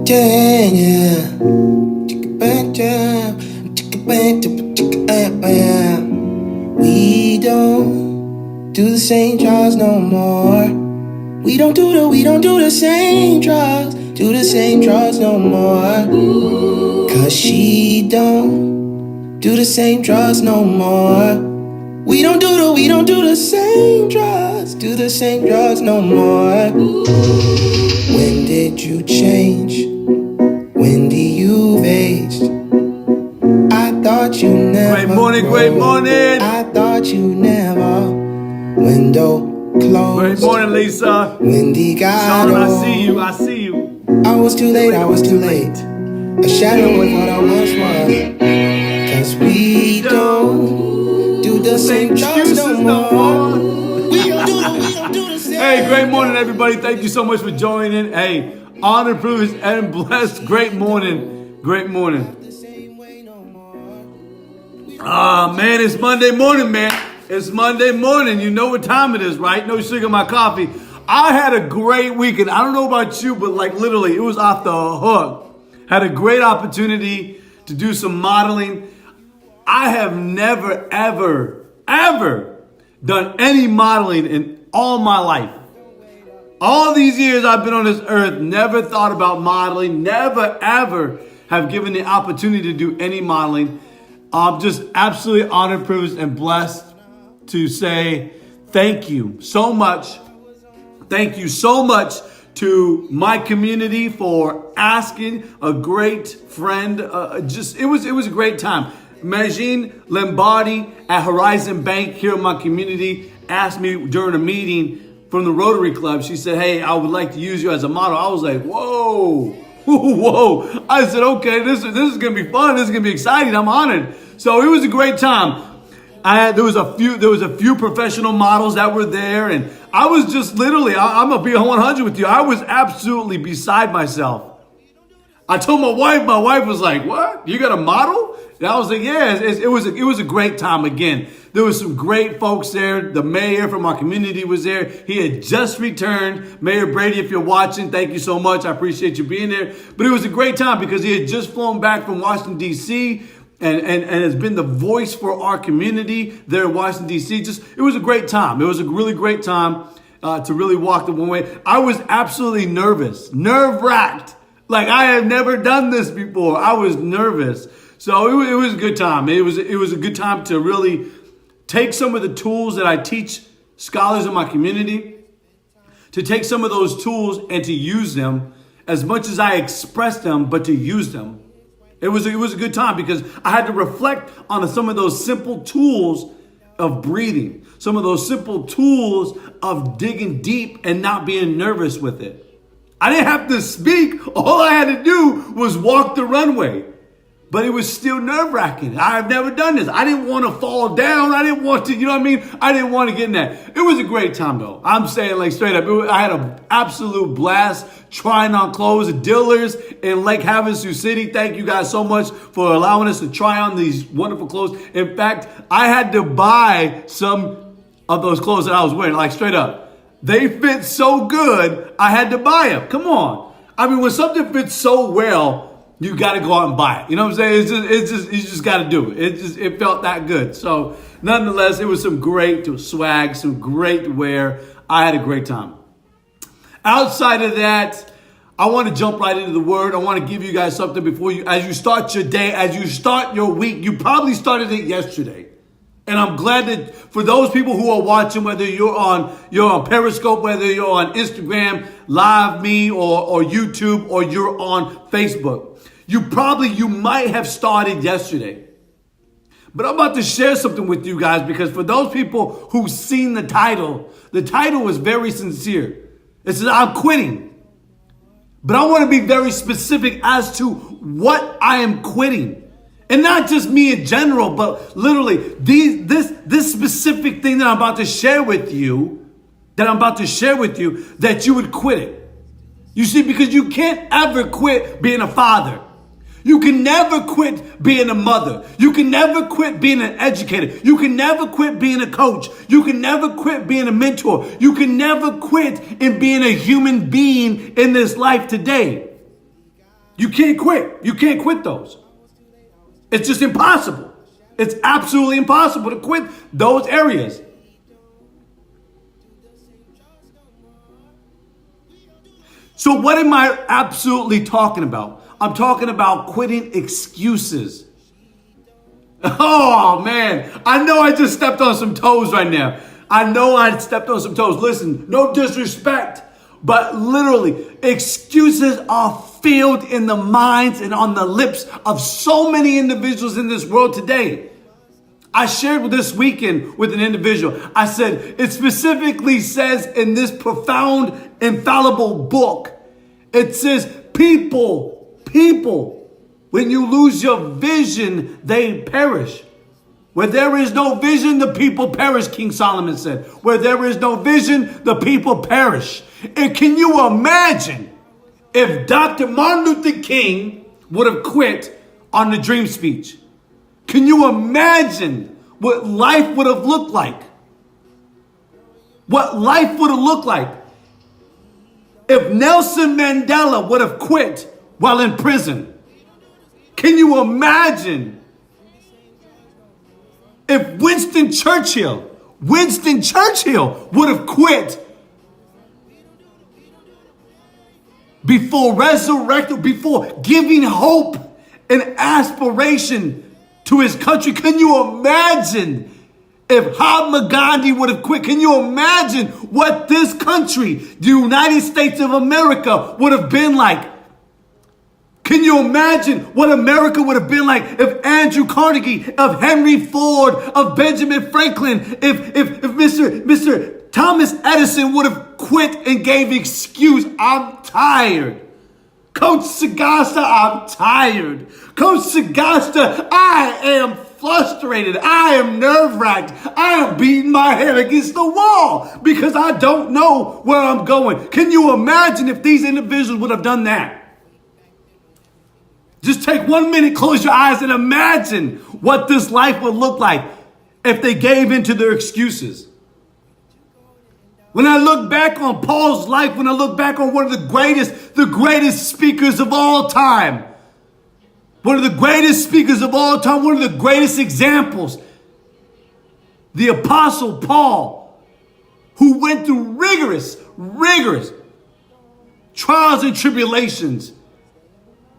Yeah. We don't do the same drugs no more. We don't do the same drugs, no more. Cause she don't do the same drugs no more. We don't do the same drugs no more. When did you change? When do you aged? I thought you never. Great morning. I thought you never. Window closed. Great morning, Lisa. Wendy got Sean, old. I see you. I was too late. A shadow of what I once was. Cause we don't do the same drugs no more. We don't do the same. Hey, great morning, everybody. Thank you so much for joining. Hey, honored, privileged, and blessed. Great morning. Man, it's Monday morning, man. It's Monday morning. You know what time it is, right? No sugar in my coffee. I had a great weekend. I don't know about you, but like literally, it was off the hook. Had a great opportunity to do some modeling. I have never, ever done any modeling in all my life. All these years I've been on this earth, never thought about modeling, never, ever have given the opportunity to do any modeling. I'm just absolutely honored, privileged, and blessed to say thank you so much. Thank you so much to my community for asking. A great friend. It was a great time. Magine Lombardi at Horizon Bank here in my community asked me during a meeting from the Rotary Club. She said, "Hey, I would like to use you as a model." I was like, "Whoa." I said, "Okay, this is gonna be fun. This is gonna be exciting. I'm honored." So it was a great time. There was a few professional models that were there, and I was just literally, I'm gonna be 100 with you. I was absolutely beside myself. I told my wife was like, "What? You got a model?" And I was like, "Yeah." It was a great time. Again, there was some great folks there. The mayor from our community was there. He had just returned. Mayor Brady, if you're watching, thank you so much. I appreciate you being there. But it was a great time because he had just flown back from Washington, D.C., and has been the voice for our community there in Washington, D.C. It was a great time. It was a really great time to really walk the one way. I was absolutely nerve-wracked. Like I have never done this before. I was nervous. So it was a good time. It was a good time to really take some of the tools that I teach scholars in my community, to take some of those tools and to use them as much as I express them, but to use them. It was a good time because I had to reflect on some of those simple tools of breathing, some of those simple tools of digging deep and not being nervous with it. I didn't have to speak. All I had to do was walk the runway. But it was still nerve-wracking. I've never done this. I didn't want to fall down. I didn't want to, you know what I mean? I didn't want to get in that. It was a great time, though. I'm saying, like, straight up, I had an absolute blast trying on clothes. Dealers in Lake Havasu City, thank you guys so much for allowing us to try on these wonderful clothes. In fact, I had to buy some of those clothes that I was wearing, like, straight up. They fit so good, I had to buy them. Come on. I mean, when something fits so well, you got to go out and buy it. You know what I'm saying? You just got to do it. It felt that good. So nonetheless, it was some great swag, some great wear. I had a great time. Outside of that, I want to jump right into the word. I want to give you guys something before as you start your day, as you start your week. You probably started it yesterday. And I'm glad that for those people who are watching, whether you're on Periscope, whether you're on Instagram, Live Me, or YouTube, or you're on Facebook, you might have started yesterday. But I'm about to share something with you guys because for those people who've seen the title was very sincere. It says, "I'm quitting." But I want to be very specific as to what I am quitting. And not just me in general, but literally this specific thing that I'm about to share with you, that you would quit it. You see, because you can't ever quit being a father. You can never quit being a mother. You can never quit being an educator. You can never quit being a coach. You can never quit being a mentor. You can never quit in being a human being in this life today. You can't quit. You can't quit those. It's just impossible. It's absolutely impossible to quit those areas. So what am I absolutely talking about? I'm talking about quitting excuses. Oh man, I know I just stepped on some toes right now. I know I stepped on some toes. Listen, no disrespect, but literally, excuses are filled in the minds and on the lips of so many individuals in this world today. I shared this weekend with an individual. I said, it specifically says in this profound, infallible book, it says, people, when you lose your vision, they perish. Where there is no vision, the people perish, King Solomon said. Where there is no vision, the people perish. And can you imagine if Dr. Martin Luther King would have quit on the dream speech? Can you imagine what life would have looked like? What life would have looked like if Nelson Mandela would have quit while in prison? Can you imagine if Winston Churchill would have quit before resurrected, before giving hope and aspiration to his country? Can you imagine if Mahatma Gandhi would have quit? Can you imagine what this country, the United States of America, would have been like? Can you imagine what America would have been like if Andrew Carnegie, of Henry Ford, of Benjamin Franklin, if Mr. Thomas Edison would have quit and gave excuse? I'm tired. Coach Sagasta, I'm tired. Coach Sagasta, I am frustrated. I am nerve-wracked. I am beating my head against the wall because I don't know where I'm going. Can you imagine if these individuals would have done that? Just take 1 minute, close your eyes, and imagine what this life would look like if they gave into their excuses. When I look back on Paul's life, when I look back on one of the greatest speakers of all time, one of the greatest speakers of all time, one of the greatest examples, the Apostle Paul, who went through rigorous trials and tribulations,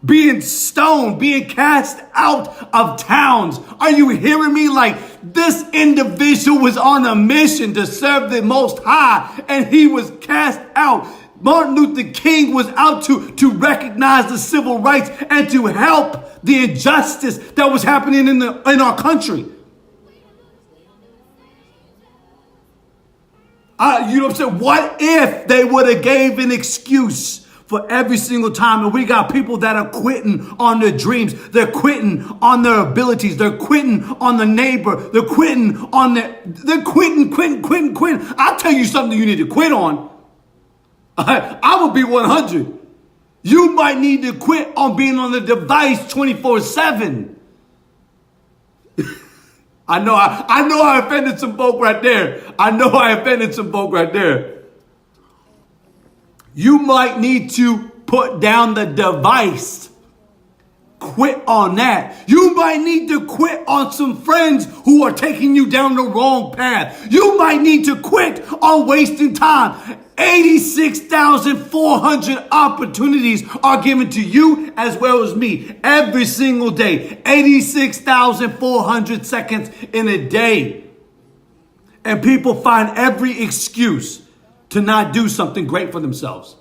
being stoned, being cast out of towns. Are you hearing me? Like, this individual was on a mission to serve the Most High, and he was cast out. Martin Luther King was out to recognize the civil rights and to help the injustice that was happening in our country. You know what I'm saying? What if they would have gave an excuse for every single time? And we got people that are quitting on their dreams. They're quitting on their abilities. They're quitting on the neighbor. They're quitting on they're quitting. I'll tell you something you need to quit on. I will be 100. You might need to quit on being on the device 24/7. I know I offended some folk right there. You might need to put down the device. Quit on that. You might need to quit on some friends who are taking you down the wrong path. You might need to quit on wasting time. 86,400 opportunities are given to you as well as me every single day. 86,400 seconds in a day. And people find every excuse to not do something great for themselves.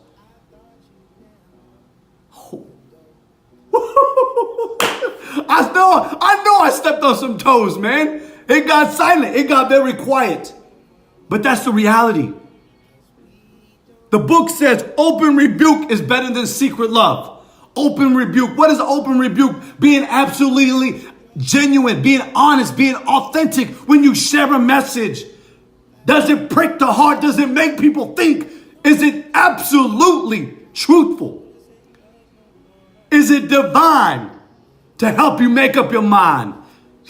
I know I stepped on some toes, man. It got silent. It got very quiet. But that's the reality. The book says open rebuke is better than secret love. Open rebuke. What is open rebuke? Being absolutely genuine, being honest, being authentic when you share a message. Does it prick the heart? Does it make people think? Is it absolutely truthful? Is it divine to help you make up your mind?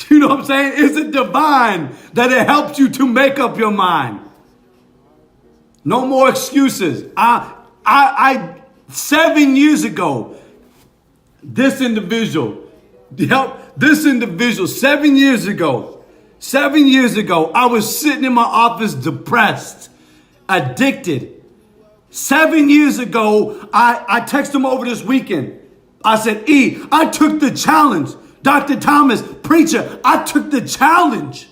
You know what I'm saying? Is it divine that it helps you to make up your mind? No more excuses. 7 years ago, This individual, this individual, 7 years ago, I was sitting in my office depressed, addicted. 7 years ago, I texted him over this weekend. I said, I took the challenge. Dr. Thomas, preacher, I took the challenge.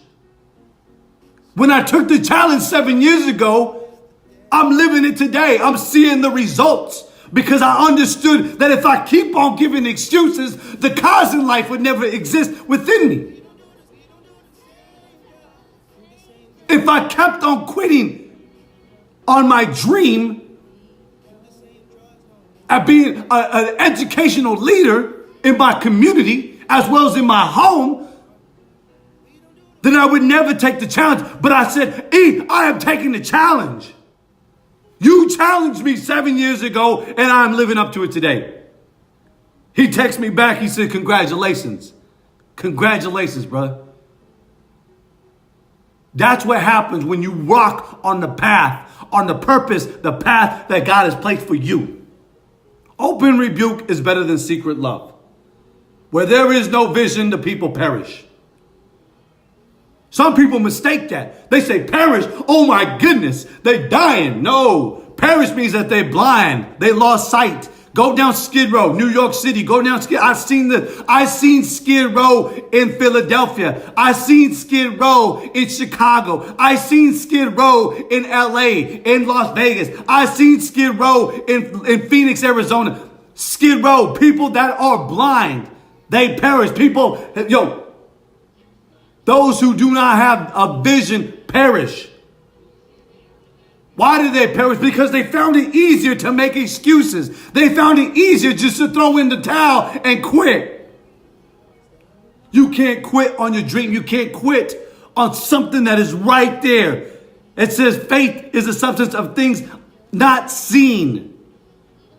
When I took the challenge 7 years ago, I'm living it today. I'm seeing the results because I understood that if I keep on giving excuses, the cause in life would never exist within me. If I kept on quitting on my dream at being an educational leader in my community as well as in my home, then I would never take the challenge. But I said, I am taking the challenge. You challenged me 7 years ago, and I'm living up to it today. He texted me back. He said, congratulations. Congratulations, brother. That's what happens when you rock on the path, on the purpose, the path that God has placed for you. Open rebuke is better than secret love. Where there is no vision, the people perish. Some people mistake that. They say perish. Oh my goodness, they dying. No, perish means that they're blind. They lost sight. Go down Skid Row, New York City. Go down Skid. I seen Skid Row in Philadelphia. I seen Skid Row in Chicago. I seen Skid Row in LA, in Las Vegas. I seen Skid Row in Phoenix, Arizona. Skid Row, people that are blind, they perish. People, those who do not have a vision perish. Why did they perish? Because they found it easier to make excuses. They found it easier just to throw in the towel and quit. You can't quit on your dream. You can't quit on something that is right there. It says faith is the substance of things not seen.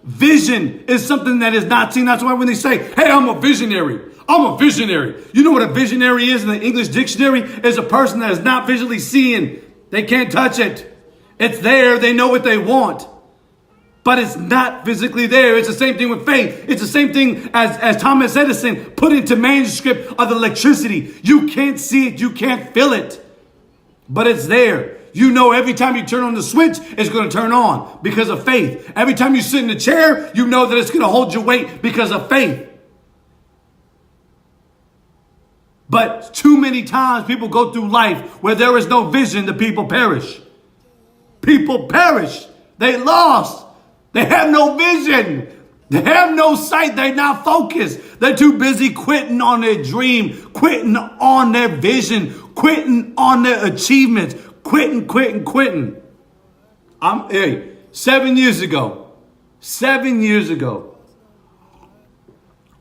Vision is something that is not seen. That's why when they say, hey, I'm a visionary. I'm a visionary. You know what a visionary is in the English dictionary? Is a person that is not visually seeing. They can't touch it. It's there. They know what they want. But it's not physically there. It's the same thing with faith. It's the same thing as Thomas Edison put into manuscript of electricity. You can't see it. You can't feel it. But it's there. You know every time you turn on the switch, it's going to turn on because of faith. Every time you sit in the chair, you know that it's going to hold your weight because of faith. But too many times people go through life where there is no vision, the people perish. People perish. They lost. They have no vision. They have no sight. They're not focused. They're too busy quitting on their dream, quitting on their vision, quitting on their achievements, quitting. 7 years ago,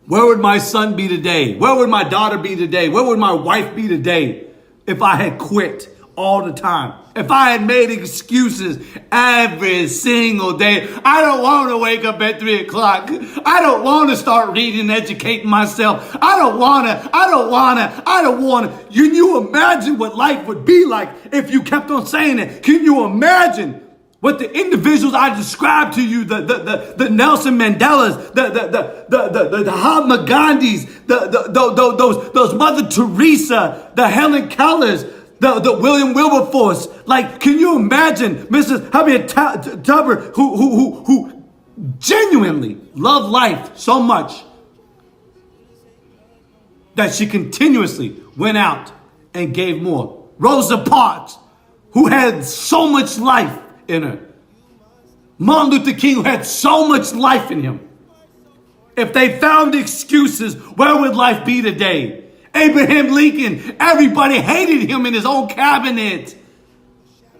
where would my son be today? Where would my daughter be today? Where would my wife be today if I had quit all the time? If I had made excuses every single day. I don't want to wake up at 3 o'clock. I don't want to start reading and educating myself. I don't want to. Can you imagine what life would be like if you kept on saying it? Can you imagine what the individuals I described to you, the Nelson Mandelas, the Mahatma Gandhis, those Mother Teresa, the Helen Kellers, the William Wilberforce. Like, can you imagine Mrs. Harriet Tubman, who genuinely loved life so much that she continuously went out and gave more. Rosa Parks, who had so much life in her. Martin Luther King, who had so much life in him. If they found excuses, where would life be today? Abraham Lincoln, everybody hated him in his own cabinet.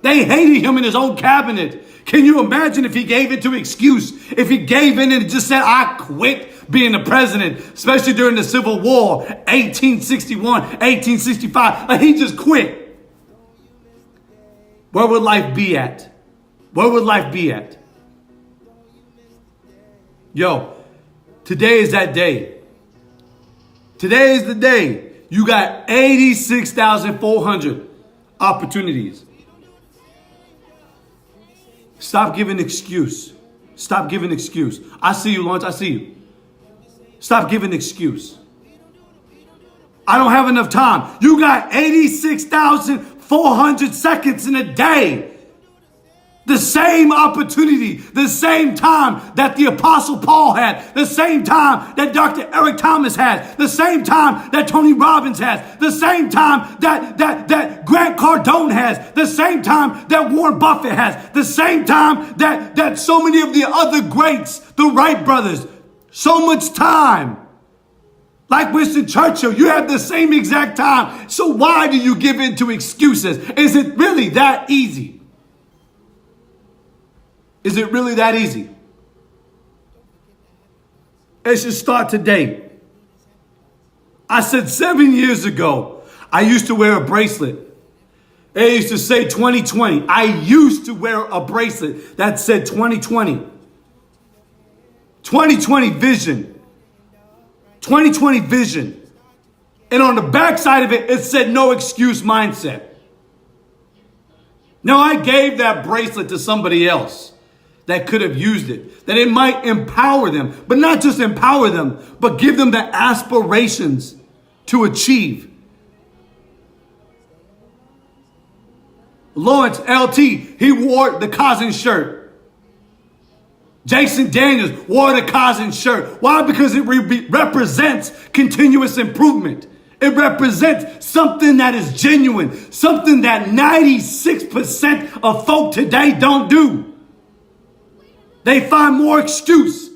They hated him in his own cabinet. Can you imagine if he gave it to excuse? If he gave in and just said, I quit being the president, especially during the Civil War, 1861, 1865. Like, he just quit. Where would life be at? Where would life be at? Yo, today is that day. Today is the day. You got 86,400 opportunities. Stop giving excuse. Stop giving excuse. I see you, Lawrence. I see you. Stop giving excuse. I don't have enough time. You got 86,400 seconds in a day. The same opportunity, the same time that the Apostle Paul had, the same time that Dr. Eric Thomas had, the same time that Tony Robbins has, the same time that Grant Cardone has, the same time that Warren Buffett has, the same time that so many of the other greats, the Wright brothers, so much time. Like Winston Churchill, you have the same exact time. So why do you give in to excuses? Is it really that easy? Is it really that easy? It should start today. I said 7 years ago, I used to wear a bracelet. It used to say 2020. I used to wear a bracelet that said 2020. 2020 vision. 2020 vision. And on the back side of it, it said no excuse mindset. Now, I gave that bracelet to somebody else that could have used it, that it might empower them, but not just empower them, but give them the aspirations to achieve. Lawrence LT, he wore the Cousins shirt. Jason Daniels wore the Cousins shirt. Why? Because it represents continuous improvement. It represents something that is genuine, something that 96% of folk today don't do. They find more excuse.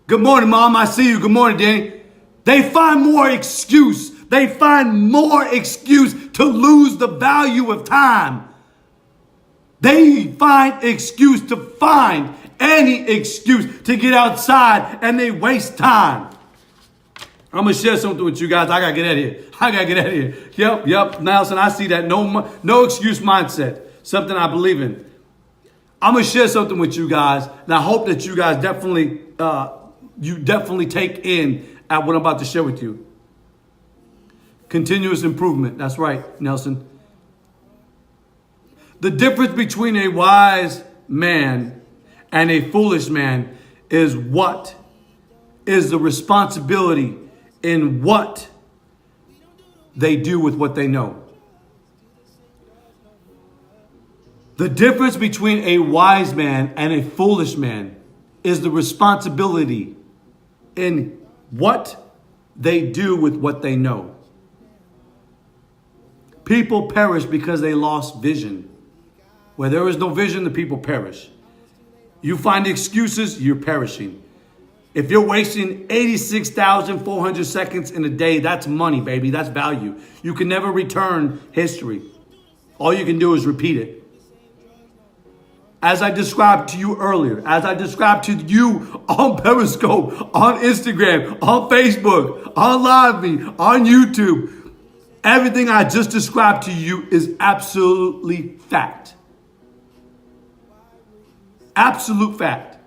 Good morning, Mom. I see you. Good morning, Danny. They find more excuse. They find more excuse to lose the value of time. They find excuse to find any excuse to get outside, and they waste time. I'm going to share something with you guys. I got to get out of here. Yep. Nelson, I see that. No excuse mindset. Something I believe in. I'm going to share something with you guys, and I hope that you guys definitely take in at what I'm about to share with you. Continuous improvement. That's right, Nelson. The difference between a wise man and a foolish man is what is the responsibility in what they do with what they know. The difference between a wise man and a foolish man is the responsibility in what they do with what they know. People perish because they lost vision. Where there is no vision, the people perish. You find excuses, you're perishing. If you're wasting 86,400 seconds in a day, that's money, baby. That's value. You can never return history. All you can do is repeat it. As I described to you earlier, as I described to you on Periscope, on Instagram, on Facebook, on LiveMe, on YouTube, everything I just described to you is absolutely fact. Absolute fact.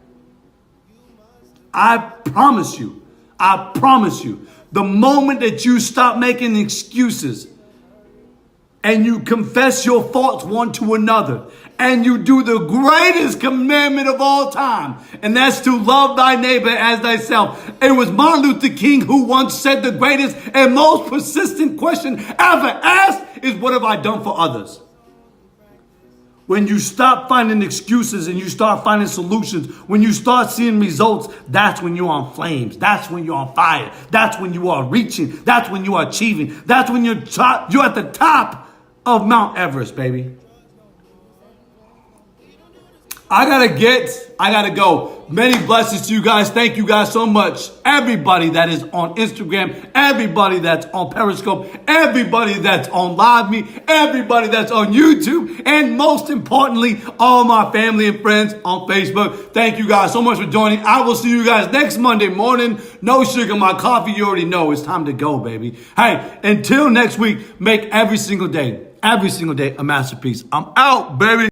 I promise you, the moment that you stop making excuses and you confess your faults one to another, and you do the greatest commandment of all time, and that's to love thy neighbor as thyself. It was Martin Luther King who once said the greatest and most persistent question ever asked is, what have I done for others? When you stop finding excuses and you start finding solutions, when you start seeing results, that's when you're on flames. That's when you're on fire. That's when you are reaching. That's when you are achieving. That's when you're at the top of Mount Everest, baby. I gotta go. Many blessings to you guys. Thank you guys so much. Everybody that is on Instagram, everybody that's on Periscope, everybody that's on LiveMe, everybody that's on YouTube, and most importantly, all my family and friends on Facebook. Thank you guys so much for joining. I will see you guys next Monday morning. No sugar, my coffee. You already know it's time to go, baby. Hey, until next week, make every single day a masterpiece. I'm out, baby.